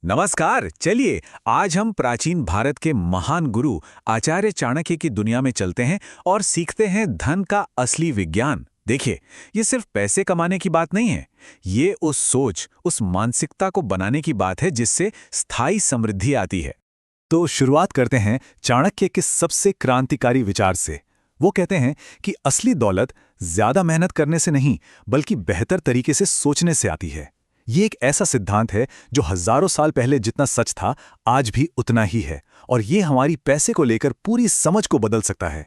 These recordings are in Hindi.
नमस्कार। चलिए आज हम प्राचीन भारत के महान गुरु आचार्य चाणक्य की दुनिया में चलते हैं और सीखते हैं धन का असली विज्ञान। देखिए, ये सिर्फ पैसे कमाने की बात नहीं है, ये उस सोच, उस मानसिकता को बनाने की बात है जिससे स्थायी समृद्धि आती है। तो शुरुआत करते हैं चाणक्य के सबसे क्रांतिकारी विचार से। वो कहते हैं कि असली दौलत ज्यादा मेहनत करने से नहीं, बल्कि बेहतर तरीके से सोचने से आती है। ये एक ऐसा सिद्धांत है जो हजारों साल पहले जितना सच था, आज भी उतना ही है, और ये हमारी पैसे को लेकर पूरी समझ को बदल सकता है।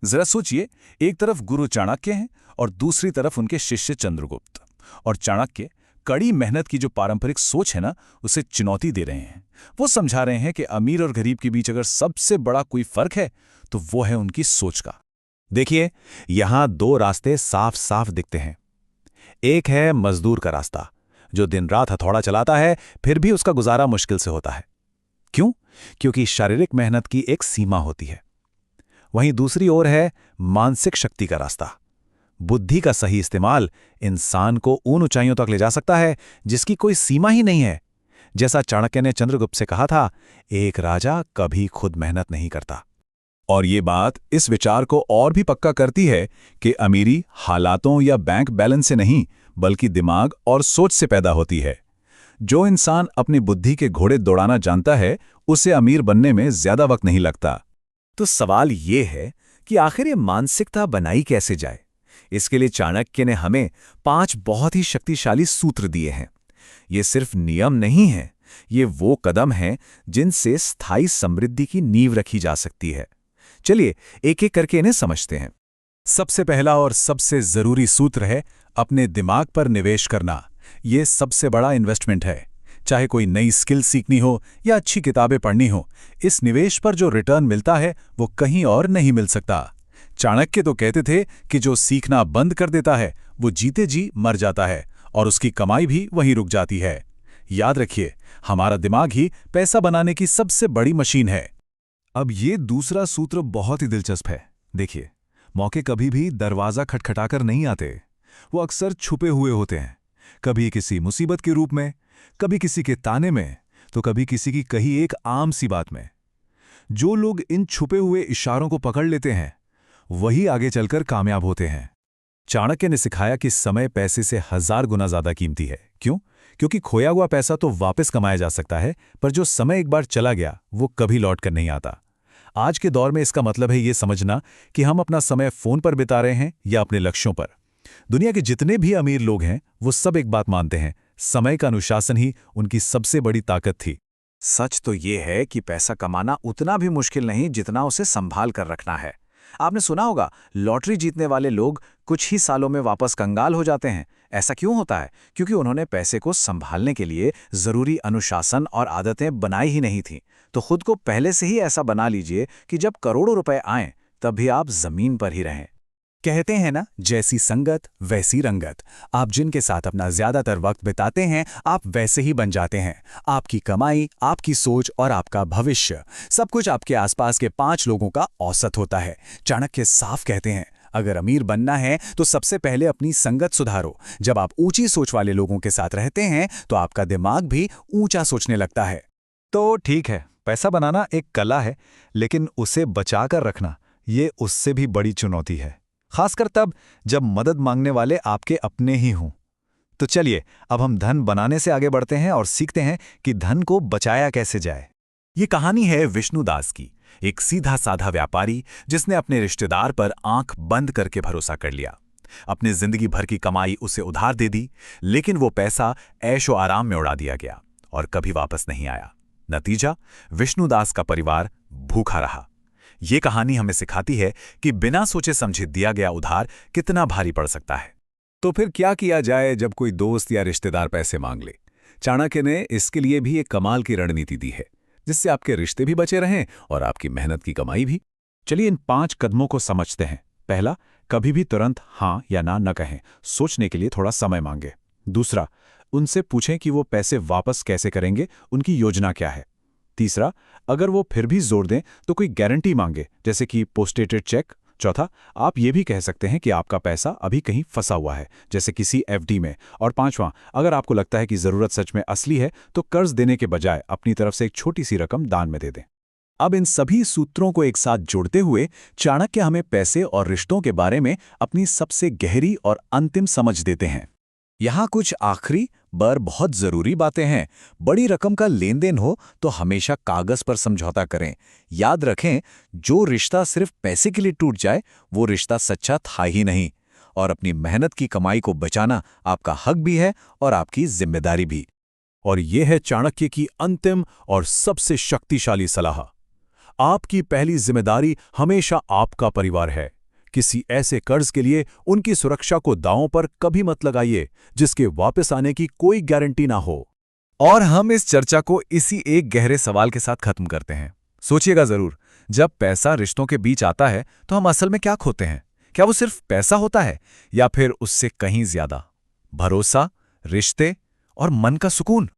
जरा सोचिए, एक तरफ गुरु चाणक्य हैं और दूसरी तरफ उनके शिष्य चंद्रगुप्त। और चाणक्य कड़ी मेहनत की जो पारंपरिक सोच है ना, उसे चुनौती दे रहे हैं। वो समझा रहे हैं कि अमीर और गरीब के बीच अगर सबसे बड़ा कोई फर्क है तो वो है उनकी सोच का। देखिए, यहां दो रास्ते साफ साफ दिखते हैं। एक है मजदूर का रास्ता, जो दिन रात हथौड़ा चलाता है, फिर भी उसका गुजारा मुश्किल से होता है। क्यों? क्योंकि शारीरिक मेहनत की एक सीमा होती है। वहीं दूसरी ओर है मानसिक शक्ति का रास्ता। बुद्धि का सही इस्तेमाल इंसान को उन ऊंचाइयों तक ले जा सकता है जिसकी कोई सीमा ही नहीं है। जैसा चाणक्य ने चंद्रगुप्त से कहा था, एक राजा कभी खुद मेहनत नहीं करता। और ये बात इस विचार को और भी पक्का करती है कि अमीरी हालातों या बैंक बैलेंस से नहीं, बल्कि दिमाग और सोच से पैदा होती है। जो इंसान अपनी बुद्धि के घोड़े दौड़ाना जानता है, उसे अमीर बनने में ज्यादा वक्त नहीं लगता। तो सवाल ये है कि आखिर ये मानसिकता बनाई कैसे जाए। इसके लिए चाणक्य ने हमें 5 बहुत ही शक्तिशाली सूत्र दिए हैं। ये सिर्फ नियम नहीं है, ये वो कदम हैं जिनसे स्थायी समृद्धि की नींव रखी जा सकती है। चलिए एक एक करके इन्हें समझते हैं। सबसे पहला और सबसे जरूरी सूत्र है अपने दिमाग पर निवेश करना। ये सबसे बड़ा इन्वेस्टमेंट है। चाहे कोई नई स्किल सीखनी हो या अच्छी किताबें पढ़नी हो, इस निवेश पर जो रिटर्न मिलता है वो कहीं और नहीं मिल सकता। चाणक्य तो कहते थे कि जो सीखना बंद कर देता है वो जीते जी मर जाता है, और उसकी कमाई भी वहीं रुक जाती है। याद रखिए, हमारा दिमाग ही पैसा बनाने की सबसे बड़ी मशीन है। अब ये दूसरा सूत्र बहुत ही दिलचस्प है। देखिए, मौके कभी भी दरवाजा खटखटाकर नहीं आते। वो अक्सर छुपे हुए होते हैं, कभी किसी मुसीबत के रूप में, कभी किसी के ताने में, तो कभी किसी की कही एक आम सी बात में। जो लोग इन छुपे हुए इशारों को पकड़ लेते हैं, वही आगे चलकर कामयाब होते हैं। चाणक्य ने सिखाया कि समय पैसे से 1000 गुना ज्यादा कीमती है। क्यों? क्योंकि खोया हुआ पैसा तो वापस कमाया जा सकता है, पर जो समय एक बार चला गया वो कभी लौट कर नहीं आता। आज के दौर में इसका मतलब है ये समझना कि हम अपना समय फोन पर बिता रहे हैं या अपने लक्ष्यों पर। दुनिया के जितने भी अमीर लोग हैं, वो सब एक बात मानते हैं, समय का अनुशासन ही उनकी सबसे बड़ी ताकत थी। सच तो ये है कि पैसा कमाना उतना भी मुश्किल नहीं जितना उसे संभाल कर रखना है। आपने सुना होगा, लॉटरी जीतने वाले लोग कुछ ही सालों में वापस कंगाल हो जाते हैं। ऐसा क्यों होता है? क्योंकि उन्होंने पैसे को संभालने के लिए जरूरी अनुशासन और आदतें बनाई ही नहीं थीं। तो खुद को पहले से ही ऐसा बना लीजिए कि जब करोड़ों रुपए आएं, तब भी आप जमीन पर ही रहें। कहते हैं ना, जैसी संगत वैसी रंगत। आप जिनके साथ अपना ज्यादातर वक्त बिताते हैं, आप वैसे ही बन जाते हैं। आपकी कमाई, आपकी सोच और आपका भविष्य, सब कुछ आपके आसपास के 5 लोगों का औसत होता है। चाणक्य साफ कहते हैं, अगर अमीर बनना है तो सबसे पहले अपनी संगत सुधारो। जब आप ऊंची सोच वाले लोगों के साथ रहते हैं तो आपका दिमाग भी ऊंचा सोचने लगता है। तो ठीक है, पैसा बनाना एक कला है, लेकिन उसे बचाकर रखना ये उससे भी बड़ी चुनौती है, खासकर तब जब मदद मांगने वाले आपके अपने ही हों। तो चलिए अब हम धन बनाने से आगे बढ़ते हैं और सीखते हैं कि धन को बचाया कैसे जाए। ये कहानी है विष्णुदास की, एक सीधा साधा व्यापारी जिसने अपने रिश्तेदार पर आंख बंद करके भरोसा कर लिया। अपनी जिंदगी भर की कमाई उसे उधार दे दी, लेकिन वो पैसा ऐशो आराम में उड़ा दिया गया और कभी वापस नहीं आया। नतीजा, विष्णुदास का परिवार भूखा रहा। ये कहानी हमें सिखाती है कि बिना सोचे समझे दिया गया उधार कितना भारी पड़ सकता है। तो फिर क्या किया जाए जब कोई दोस्त या रिश्तेदार पैसे मांग ले? चाणक्य ने इसके लिए भी एक कमाल की रणनीति दी है, जिससे आपके रिश्ते भी बचे रहें और आपकी मेहनत की कमाई भी। चलिए इन 5 कदमों को समझते हैं। पहला, कभी भी तुरंत हाँ या ना न कहें, सोचने के लिए थोड़ा समय मांगे। दूसरा, उनसे पूछें कि वो पैसे वापस कैसे करेंगे, उनकी योजना क्या है। तीसरा, अगर वो फिर भी जोर दें तो कोई गारंटी मांगे, जैसे कि पोस्टडेटेड चेक, चौथा, आप ये भी कह सकते हैं कि आपका पैसा अभी कहीं फंसा हुआ है, जैसे किसी एफडी में। और पांचवां, अगर आपको लगता है कि ज़रूरत सच में असली है, तो कर्ज देने के बजाय अपनी तरफ से एक छोटी सी रकम दान में दे दें। अब इन सभी सूत्रों को एक साथ जोड़ते हुए चाणक्य हमें पैसे और रिश्तों के बारे में अपनी सबसे गहरी और अंतिम समझ देते हैं। यहाँ कुछ आखिरी पर बहुत जरूरी बातें हैं। बड़ी रकम का लेन देन हो तो हमेशा कागज पर समझौता करें। याद रखें, जो रिश्ता सिर्फ पैसे के लिए टूट जाए वो रिश्ता सच्चा था ही नहीं। और अपनी मेहनत की कमाई को बचाना आपका हक भी है और आपकी जिम्मेदारी भी। और ये है चाणक्य की अंतिम और सबसे शक्तिशाली सलाह। आपकी पहली जिम्मेदारी हमेशा आपका परिवार है। किसी ऐसे कर्ज के लिए उनकी सुरक्षा को दांव पर कभी मत लगाइए जिसके वापस आने की कोई गारंटी ना हो। और हम इस चर्चा को इसी एक गहरे सवाल के साथ खत्म करते हैं। सोचिएगा जरूर, जब पैसा रिश्तों के बीच आता है तो हम असल में क्या खोते हैं? क्या वो सिर्फ पैसा होता है या फिर उससे कहीं ज्यादा? भरोसा, रिश्ते और मन का सुकून।